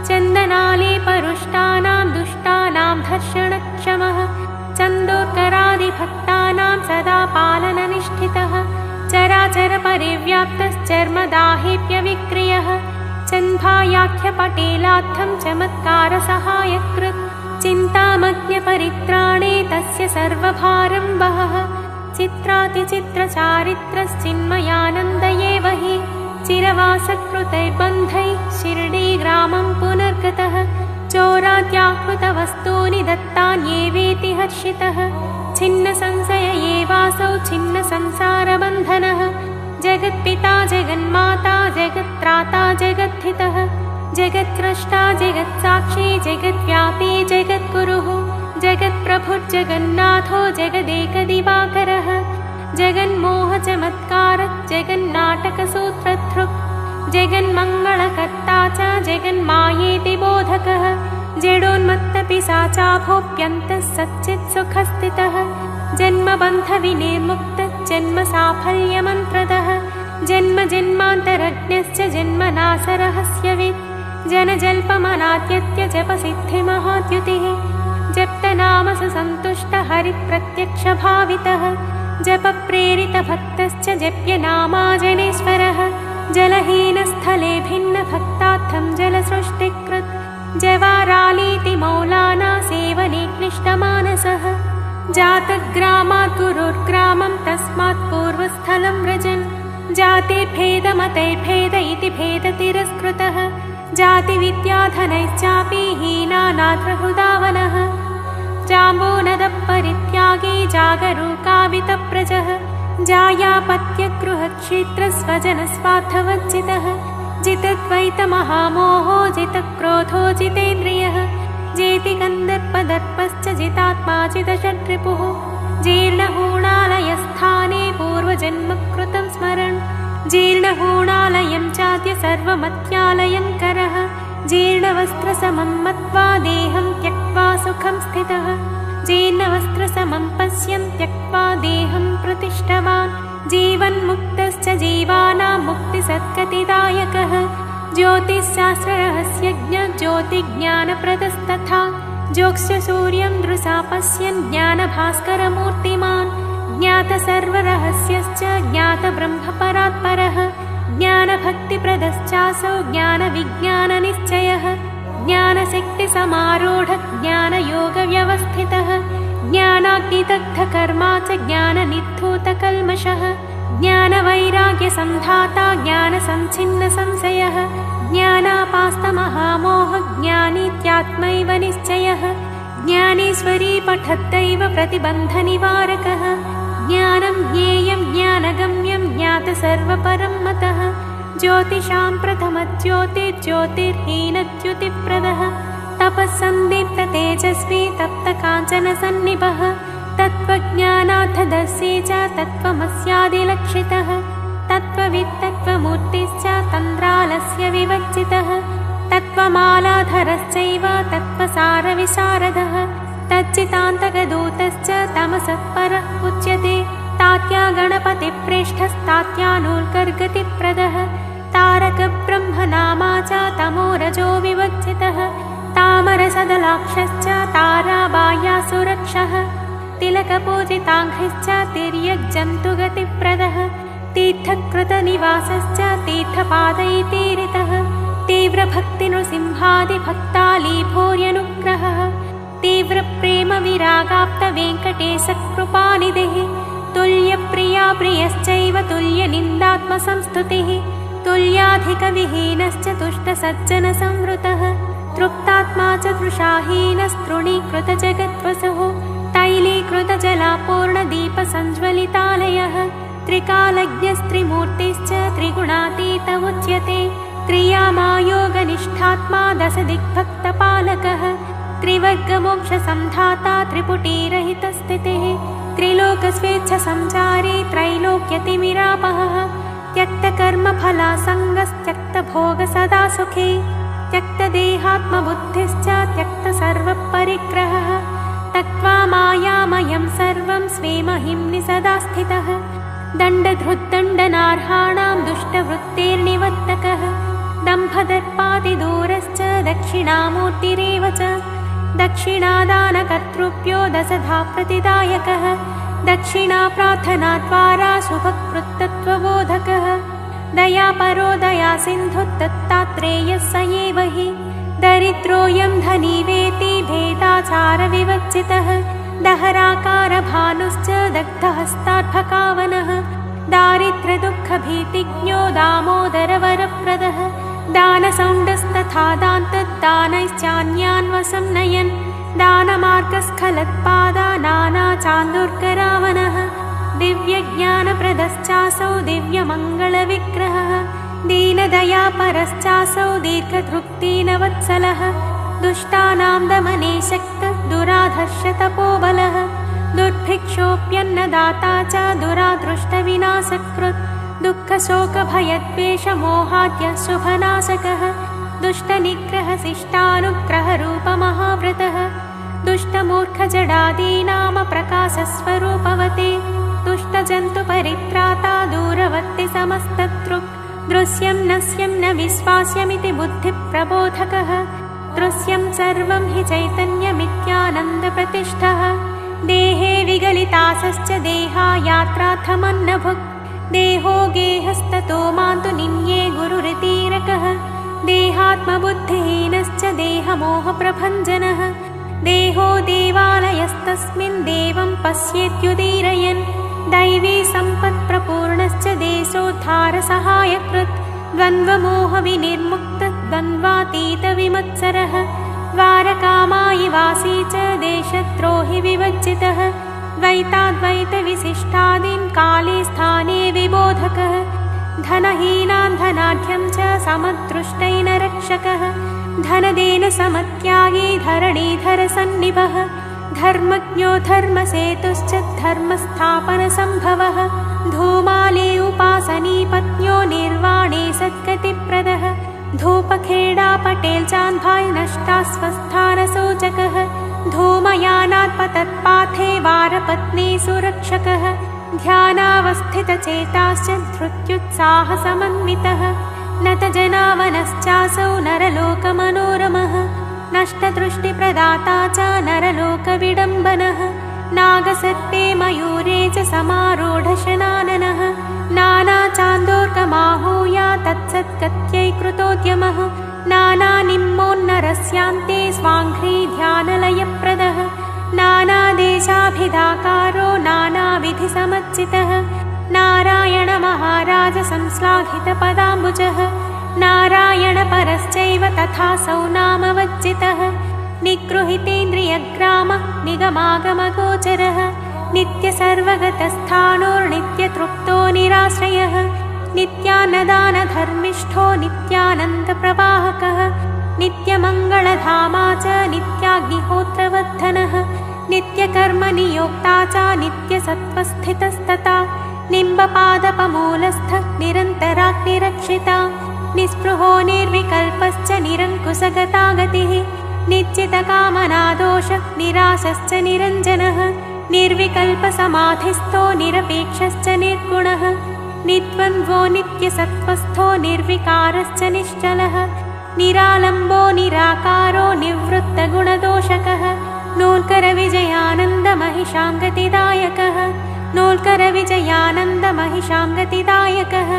चन्दनालेपरुष्टानां दुष्टानां धर्षणक्षमः चन्दोत्करादिभक्तानां सदा पालननिष्ठितः चराचरपरिव्याप्तश्चर्मदाहेऽप्यविक्रियः चन्भायाख्यपटेलार्थं चमत्कारसहायकृत् चिन्तामग्नपरित्राणे तस्य सर्वभारं वहः चित्रातिचित्रचारित्रश्चिन्मयानन्द एव हि चिरवासकृतैर्बन्धैः शिर्डीग्रामं पुनर्गतः चोराद्याहृतवस्तूनि दत्तान्येवेति हर्षितः छिन्नसंशय एवासौ छिन्नसंसारबन्धनः जगत्पिता जगन्माता जगत्त्राता जगद्धितः जगत्स्रष्टा जगत्साक्षी जगद्व्यापी जगद्गुरुः जगत्प्रभुर्जगन्नाथो जगदेकदिवाकरः जगन्मोहचमत्कारः जगन्नाटकसूत्रधृक् जगन्मङ्गलकर्ता च जगन्मायेति बोधकः जडोन्मत्तपिशाचाभोऽप्यन्तः सच्चित्सुखस्थितः जन्मबन्धविनिर्मुक्तः जन्मसाफल्यमन्त्रदः जन्मजन्मान्तरज्ञश्च जन्मनाशरहस्यवित् जनजल्पमनाद्यत्य जपसिद्धिमहाद्युतिः जप्तनामससन्तुष्टः हरिप्रत्यक्षभावितः जपप्रेरितभक्तश्च जप्यनामाजनेश्वरः जलहीनस्थले भिन्नभक्तार्थं जलसृष्टिकृत् जवारालीति मौलाना सेवने क्लिष्टमानसः जातग्रामात् गुरुर्ग्रामं तस्मात् पूर्वस्थलं व्रजन् जातिभेदमतैर्भेद इति भेदतिरस्कृतः जातिविद्याधनैश्चापि हीनानाथहृदावनः जाम्बूनदपरित्यागी जागरूकावितप्रजः जायापत्यगृहक्षेत्रस्वजनस्वार्थवर्जितः जितद्वैतमहामोहो जितक्रोधो जितेन्द्रियः जेतिकन्दर्पदर्पश्च जितात्मा जितषड्रिपुः जीर्णहूणालयस्थाने पूर्वजन्मकृतं स्मरन् जीर्णहूणालयं चाद्य सर्वमत्यालयङ्करः जीर्णवस्त्रसमं मत्वा देहं त्यक्त्वा सुखं स्थितः जीर्णवस्त्रसमं पश्यन् त्यक्त्वा देहं प्रतिष्ठवान् जीवन्मुक्तश्च जीवानां मुक्तिसद्गतिदायकः ज्योतिश्शास्त्ररहस्यज्ञ ज्योतिज्ञानप्रदस्तथा ज्योत्स्यसूर्यं दृशा पश्यन् ज्ञानभास्करमूर्तिमान् ज्ञातसर्वरहस्यश्च ज्ञातब्रह्मपरात्परः ज्ञानभक्तिप्रदश्चासौ ज्ञानविज्ञाननिश्चयः ज्ञानशक्तिसमारूढः ज्ञानयोगव्यवस्थितः ज्ञानाग्निदग्धकर्मा च ज्ञाननिद्धूतकल्मषः ज्ञानवैराग्यसन्धाता ज्ञानसञ्छिन्नसंशयः ज्ञानापास्तमहामोह ज्ञानीत्यात्मैव निश्चयः ज्ञानेश्वरी पठद्दैव प्रतिबन्धनिवारकः ज्ञानं ज्ञेयं ज्ञानगम्यं ज्ञातसर्वपरं मतः ज्योतिषां प्रथमज्योतिर्ज्योतिर्हीनद्युतिप्रदः तपःसन्दीप्ततेजस्वी तप्तकाञ्चनसन्निभः तत्त्वज्ञानार्थदर्शी च तत्त्वमस्यादिलक्षितः तत्त्ववित्तत्त्वमूर्तिश्च तन्द्रालस्य विवर्जितः तत्त्वमालाधरश्चैव तत्त्वसारविशारदः तच्चितान्तकदूतश्च तमसः परः उच्यते तात्या गणपतिप्रेष्ठस्तात्यानूर्गर्गतिप्रदः तारकब्रह्मनामा च तमोरजो विवर्जितः तामरसदलाक्षश्च ताराबाह्यासुरक्षः तिलकपूजिताङ्घ्रिश्च तिर्यग्जन्तुगतिप्रदः तीर्थकृतनिवासश्च तीर्थपादैतीरितः तीव्रभक्तिनृसिंहादिभक्तालीभूर्यनुग्रहः तीव्रप्रेमविरागाप्तवेङ्कटेशकृपानिधिः तुल्यप्रिया प्रियश्चैव तुल्यनिन्दात्मसंस्तुतिः तुल्याधिकविहीनश्च तुष्टसज्जनसंवृतः तृप्तात्मा च तृषाहीनस्तृणीकृतजगद्वसुः तैलीकृतजलापूर्णदीपसञ्ज्वलितालयः त्रिकालज्ञस्त्रिमूर्तिश्च त्रिगुणातीत उच्यते त्रियामायोगनिष्ठात्मा दशदिग्भक्तपालकः त्रिवर्गमोक्षसन्धाता त्रिपुटीरहितस्थितिः त्रिलोकस्वेच्छसञ्चारी त्रैलोक्यतिमिरापहः त्यक्तकर्मफलासङ्गस्त्यक्तभोग सदा सुखी त्यक्तदेहात्मबुद्धिश्च त्यक्तसर्वपरिग्रहः तत्त्वा मायामयं सर्वं स्वे महिम्नि सदा स्थितः दण्डधृद्दण्डनार्हाणां दुष्टवृत्तेर्निवर्तकः दम्भदर्पादिदूरश्च दक्षिणामूर्तिरेव च दक्षिणादानकर्तृभ्यो दशधा प्रतिदायकः दक्षिणाप्रार्थनाद्वारा शुभकृत्तत्वबोधकः दयापरो दयासिन्धुर्दत्तात्रेयः स एव हि दरिद्रोऽयं धनी वेति भेदाचारविवर्जितः दहराकारभानुश्च दग्धहस्तार्भकावनः दारिद्र्यदुःखभीतिज्ञो दामोदरवरप्रदः दानसौण्डस्तथा दान्तदानैश्चान्यान् वशं नयन् दानमार्गस्खलत्पादा नानाचान्दुर्गरावनः दिव्यज्ञानप्रदश्चासौ दिव्यमङ्गलविग्रहः दीनदयापरश्चासौ दीर्घतृप्तिनवत्सलः दुष्टानां दमने शक्तः दुराधर्षतपोबलः दुर्भिक्षोऽप्यन्नदाता च दुरादृष्टविनाशकृत् दुःखशोकभयद्वेषमोहाद्य शुभनाशकः दुष्टनिग्रहशिष्टानुग्रहरूपमहाव्रतः दुष्टमूर्खजडादीनामप्रकाशस्वरूपवते दुष्टजन्तुपरित्राता दूरवर्ति समस्तदृक् दृश्यं नश्यं न विश्वास्यमिति बुद्धिप्रबोधकः दृश्यं सर्वं हि चैतन्यमित्यानन्दप्रतिष्ठः देहे विगलितासश्च देहायात्रार्थमन्नभुक् देहो गेहस्ततो मान्तु निन्ये गुरुरितीरकः देहात्मबुद्धिहीनश्च देहमोहप्रभञ्जनः देहो देवालयस्तस्मिन् देवं पश्येत्युदीरयन् दैवी सम्पत्प्रपूर्णश्च देशोद्धारसहायकृत् द्वन्द्वमोहविनिर्मुक्तद्वन्द्वातीतविमत्सरः द्वारकामायिवासी च देशद्रोहि विवर्जितः द्वैताद्वैतविशिष्टादीन् काले स्थाने विबोधकः धनहीनान् धनाढ्यं च समदृष्टैन रक्षकः धनदेन समत्यागी धरणीधरसन्निभः धर्मज्ञो धर्मसेतुश्च धर्मस्थापनसम्भवः धूमाले उपासनीपत्न्यो निर्वाणे सद्गतिप्रदः धूपखेडा पटेल चान्भाई नष्टा स्वस्थानसूचकः धूमयानात्पतत्पाथे वारपत्नी सुरक्षकः ध्यानावस्थितचेताश्च धृत्युत्साहसमन्वितः नतजनावनश्चासौ नरलोकमनोरमः नष्टदृष्टिप्रदाता च नरलोकविडम्बनः नागसर्पे मयूरे च समारूढशनाननः नानाचान्दोर्कमाहूया तत्सद्गत्यै कृतोद्यमः नानानिम्मोन्नरस्यान्ते स्वाङ्घ्री ध्यानलयप्रदः नानादेशाभिधाकारो नानाविधिसमच्चितः नारायणमहाराजसंश्लाघितपदाम्बुजः नारायणपरश्चैव तथासौ नामवच्चितः निगृहीतेन्द्रियग्रामः निगमागमगोचरः नित्यसर्वगतस्थाणोर्नित्यतृप्तो निराश्रयः नित्यान्नदानधर्मिष्ठो नित्यानन्दप्रवाहकः नित्यमङ्गलधामा च नित्याग्निहोत्रवर्धनः नित्यकर्मनियोक्ता च नित्यसत्त्वस्थितस्तथा निम्बपादपमूलस्थ निरन्तराग्निरक्षिता निःस्पृहो निर्विकल्पश्च निरङ्कुशगता गतिः निश्चितकामनादोष निराशश्च निरञ्जनः निर्विकल्पसमाधिस्थो निरपेक्षश्च निर्गुणः निद्वन्द्वो नित्यसत्त्वस्थो निर्विकारश्च निश्चलः निरालम्बो निराकारो निवृत्तगुणदोषकः नोल्करविजयानन्दमहिषाङ्गतिदायकः नोल्करविजयानन्दमहिषाङ्गतिदायकः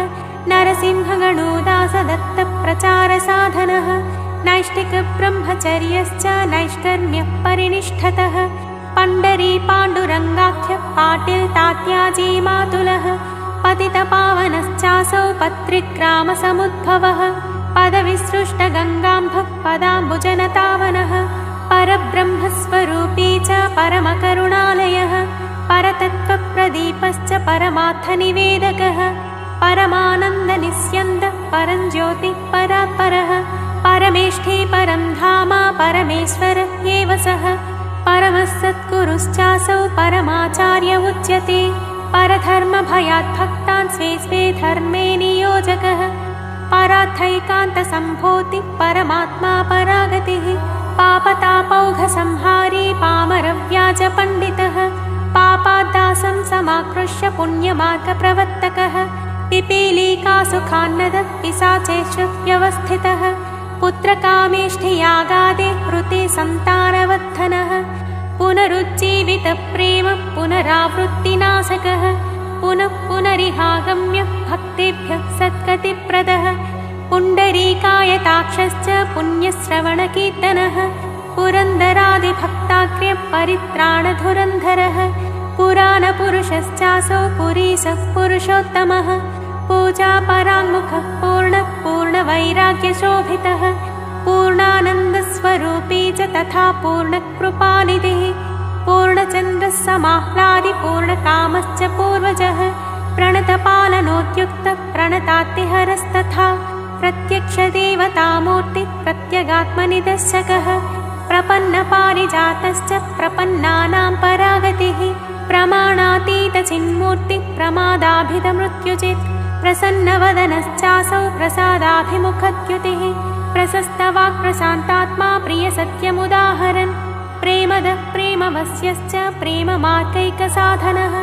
नरसिंहगणोदासदत्तप्रचारसाधनः नैष्टिकब्रह्मचर्यश्च नैष्कर्म्यः परिनिष्ठतः पण्डरी पाण्डुरङ्गाख्य पाटिल् तात्याजी मातुलः पतितपावनश्चासौ पत्रिग्रामसमुद्भवः पदविसृष्टगङ्गाम्भः पदाम्बुजनतावनः परब्रह्मस्वरूपी च परमकरुणालयः परतत्त्वप्रदीपश्च परमार्थनिवेदकः परमानन्दनिस्यन्दः परञ्ज्योतिः परात्परः परमेष्ठी परं धाम परमेश्वर एव सः परमः सद्गुरुश्चासौ परमाचार्य उच्यते परधर्मभयात् भक्तान् स्वे स्वे धर्मे नियोजकः परार्थैकान्तसम्भूतिः परमात्मा परागतिः पापतापौघसंहारी पामरव्याजपण्डितः पापाद्दासं समाकृष्य पुण्यमार्गप्रवर्तकः पिपीलिकासुखान्नदः पिशाचेषु व्यवस्थितः पुत्रकामेष्ठियागादे कृते सन्तानवर्धनः पुनरुज्जीवितप्रेम पुनरावृत्तिनाशकः पुनः पुनरिहागम्य भक्तेभ्यः सद्गतिप्रदः पुण्डरीकायताक्षश्च पुण्यश्रवणकीर्तनः पुरन्दरादिभक्ताग्र्य परित्राणधुरन्धरः पुराणपुरुषश्चासौ पुरीशः पुरुषोत्तमः पूजापराङ्मुखः पूर्णः पूर्णवैराग्यशोभितः पूर्णानन्दस्वरूपी च तथा पूर्णकृपानिधिः पूर्णचन्द्रः समाह्लादि पूर्णकामश्च पूर्वजः प्रणतपालनोद्युक्तः प्रणतातिहरस्तथा प्रत्यक्षदेवतामूर्तिः प्रत्यगात्मनिदर्शकः प्रपन्नपारिजातश्च प्रपन्नानां परागतिः प्रमाणातीतचिन्मूर्तिः प्रमादाभिधमृत्युजित् प्रसन्नवदनश्चासौ प्रसादाभिमुखद्युतिः प्रशस्तवाक् प्रशान्तात्मा प्रियसत्यमुदाहरन् प्रेमदः प्रेमवस्यश्च प्रेममार्गैकसाधनः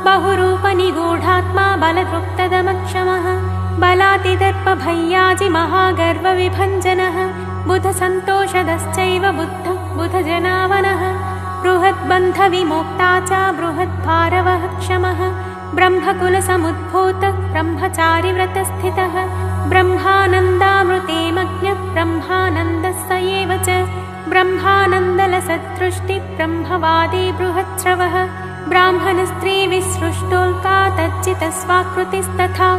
बहुरूपनिगूढात्मा बलदृक्तदमक्षमः बलातिदर्पभय्याजि महागर्वविभञ्जनः बुधसन्तोषदश्चैव बुद्धः बुधजनावनः बृहद्बन्धविमोक्ता च बृहद्भारवः क्षमः ब्रह्मकुलसमुद्भूतः ब्रह्मचारिव्रतस्थितः ब्रह्मानन्दामृते मग्नः ब्रह्मानन्दः स एव च ब्रह्मानन्दलसदृष्टिः ब्रह्मवादी बृहच्छ्रवः ब्राह्मणस्त्रीविसृष्टोल्कातर्जितस्वाकृतिस्तथा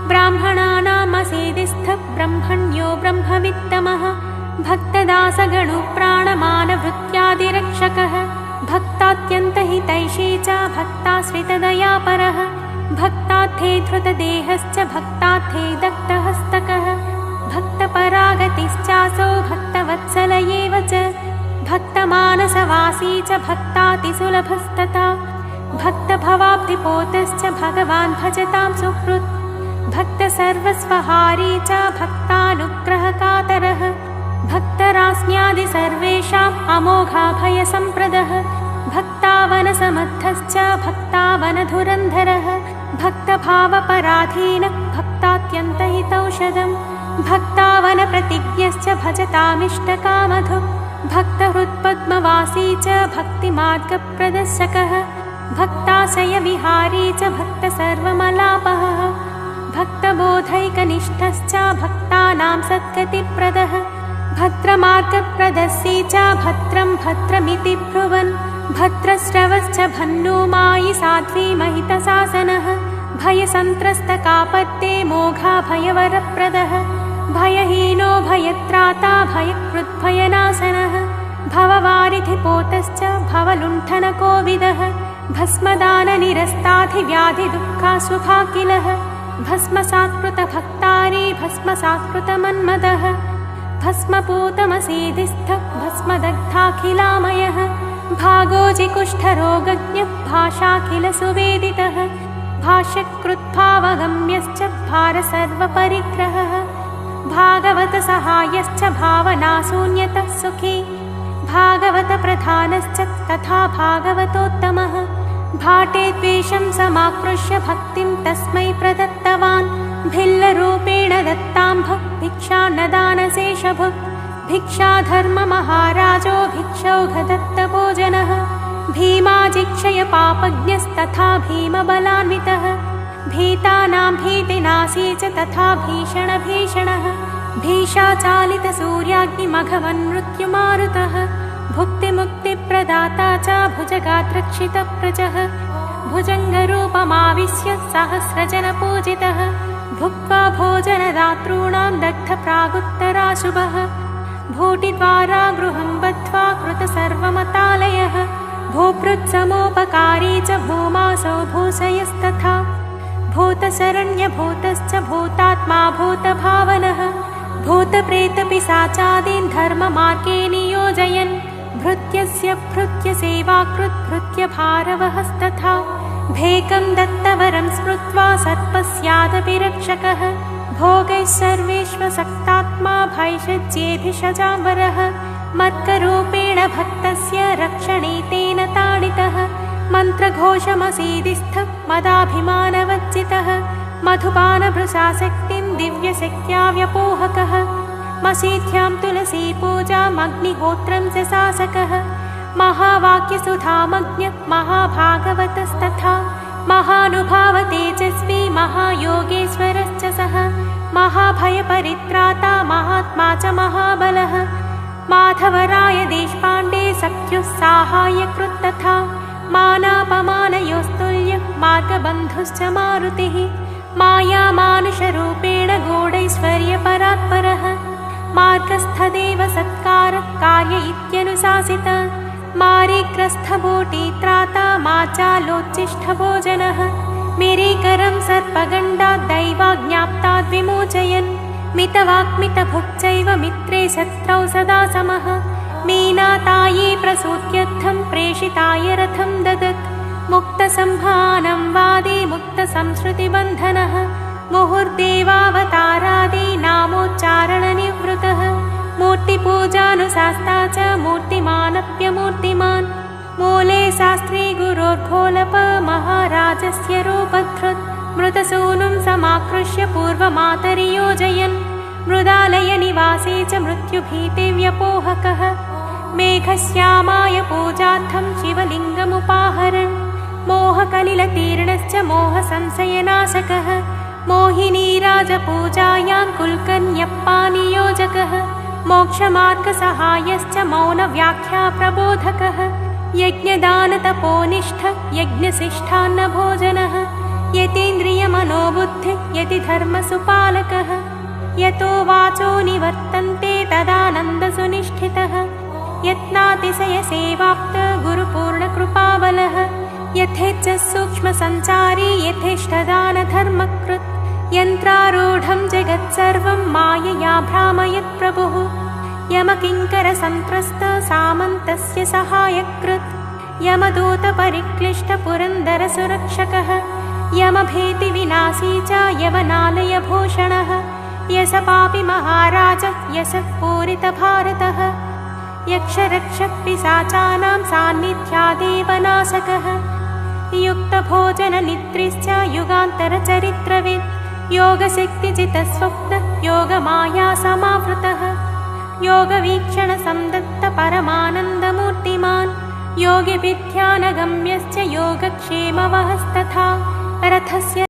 ब्राह्मणानामसेदिस्थः ब्रह्मण्यो ब्रह्मवित्तमः भक्तदासगणुप्राणमानवृत्त्यादिरक्षकः भक्तात्यन्तहितैषी च भक्ताश्रितदयापरः भक्तार्थे धृतदेहश्च भक्तार्थे दग्धहस्तकः भक्तपरागतिश्चासौ भक्तवत्सल एव च भक्तमानसवासी च भक्तातिसुलभस्तथा भक्तभवाब्धिपोतश्च भगवान् भजतां सुहृत् भक्तसर्वस्वहारी च भक्तानुग्रहकातरः भक्तरास्न्यादि सर्वेषाम् अमोघाभयसम्प्रदः भक्तावनसमर्थश्च भक्तावनधुरन्धरः भक्तभावपराधीनः भक्तात्यन्तहितौषधम् भक्तावनप्रतिज्ञश्च भजतामिष्टकामधुः भक्तहृत्पद्मवासी च भक्तिमार्गप्रदर्शकः भक्ताशयविहारी च भक्तसर्वमलापः भक्तबोधैकनिष्ठश्च भक्तानां सद्गतिप्रदः भद्रमार्गप्रदर्शी च भद्रं भद्रमिति ब्रुवन् भद्रश्रवश्च भन्नूमायि साध्वी महितशासनः भयसन्त्रस्तकापद्ये मोघाभयवरप्रदः भयहीनो भयत्राता भयकृद्भयनाशनः भववारिधिपोतश्च भवलुण्ठनकोविदः भस्मदाननिरस्ताधिव्याधिदुःखाशुभाकिलः भस्मसात्कृतभक्तारी भस्मसात्कृतमन्मदः भस्मपूतमसीदिस्थः भस्मदग्धाखिलामयः भागोजिकुष्ठरोगज्ञः भाषाखिलसुवेदितः भाष्यकृद्भावगम्यश्च भारसर्वपरिग्रहः भागवतसहायश्च भावनाशून्यतः सुखी भागवतप्रधानश्च तथा भागवतोत्तमः भाटे द्वेषं समाकृष्य भक्तिं तस्मै प्रदत्तवान् भिल्लरूपेण दत्ताम्भ भिक्षा न दानशेषभुक् भिक्षाधर्ममहाराजो भिक्षौघदत्तभोजनः भीमाजिक्षय पापज्ञस्तथा भीमबलान्वितः भीतानां भीतिनाशी च तथा भीषणभीषणः भीषाचालितसूर्याग्निमघवन्मृत्युमारुतः भुक्तिमुक्तिप्रदाता च भुजगात्रक्षितप्रजः भुजङ्गरूपमाविश्य सहस्रजनपूजितः भुक्त्वा भोजनदातॄणां दग्धप्रागुत्तराशुभः भूटिद्वारा गृहं बद्ध्वा कृतसर्वमतालयः भूपृत्समोपकारी च भूमासौ भूषयस्तथा भूतशरण्यभूतश्च भूतात्मा भूतभावनः भूतप्रेतपिशाचादीन् धर्ममार्गे नियोजयन् भृत्यस्य भृत्यसेवाकृत् भृत्यभारवहस्तथा भेकं दत्तवरं स्मृत्वा सर्पस्यादपि रक्षकः भोगैः सर्वेष्वसक्तात्मा भैषज्येभिषजाम्बरः मर्करूपेण भक्तस्य रक्षणे तेन ताडितः मन्त्रघोषमसीदिस्थः मदाभिमानवज्जितः मधुपानभृशाशक्तिं दिव्यशक्त्या व्यपोहकः मसीध्यां तुलसीपूजामग्निहोत्रं च शासकः महावाक्यसुधामज्ञः महाभागवतस्तथा महानुभावतेजस्वी महायोगेश्वरश्च सः महाभयपरित्राता महात्मा च महाबलः माधवराय देशपाण्डे सख्युः साहाय्यकृत् तथा मानापमानयोस्तुल्यः मार्गबन्धुश्च मारुतिः मायामानुषरूपेण गूढैश्वर्यपरात्परः मार्गस्थदेव सत्कारः कार्य इत्यनुशासित मारीग्रस्थभूटित्राता माचालोच्चिष्ठभोजनः मेरीकरं सर्पगण्डात् दैवाज्ञाप्ताद् विमोचयन् मितवाक्मितभुक्चैव मित्रे शत्रौ सदा समः मीनाताये प्रसूत्यर्थं प्रेषिताय रथं ददत् मुक्तसंहानं वादे मुक्तसंश्रुतिबन्धनः मुहुर्देवावतारादीनामोच्चारणनिवृतः मूर्तिपूजानुशास्ता च मूर्तिमानप्यमूर्तिमान् मूले शास्त्री गुरोर्घोलप महाराजस्य रूपधृत् मृतसूनुं समाकृष्य पूर्वमातरियोजयन् मृदालयनिवासे च मृत्युभीतिव्यपोहकः मेघश्यामाय पूजार्थं शिवलिङ्गमुपाहरन् मोहकलिलतीर्णश्च मोहसंशयनाशकः मोहिनीराजपूजायां कुलकर्ण्यप्पानियोजकः मोक्षमार्गसहायश्च मौनव्याख्याप्रबोधकः यज्ञदानतपोनिष्ठ यज्ञशिष्टान्नभोजनः यतीन्द्रियमनोबुद्धि यतिधर्मसुपालकः यतो वाचो निवर्तन्ते तदानन्दसुनिष्ठितः यत्नातिशयसेवाप्त गुरुपूर्णकृपाबलः यथेच्छ सूक्ष्मसञ्चारी यथेष्टदानधर्मकृत् यन्त्रारूढं जगत्सर्वं मायया भ्रामयत् प्रभुः यमकिङ्करसन्त्रस्त सामन्तस्य सहायकृत् यमदूतपरिक्लिष्टपुरन्दरसुरक्षकः यमभीतिविनाशी च यवनालयभूषणः यशपापि महाराज यशपूरितभारतः यक्षरक्षपिशाचानां सान्निध्यादेव नाशकः युक्तभोजननिद्रिश्च युगान्तरचरित्रवित् योगशक्तिजितस्वप्न योगमायासमावृतः योगवीक्षणसंदत्तपरमानन्दमूर्तिमान् योगिभिध्यानगम्यश्च योगक्षेमवहस्तथा रथस्य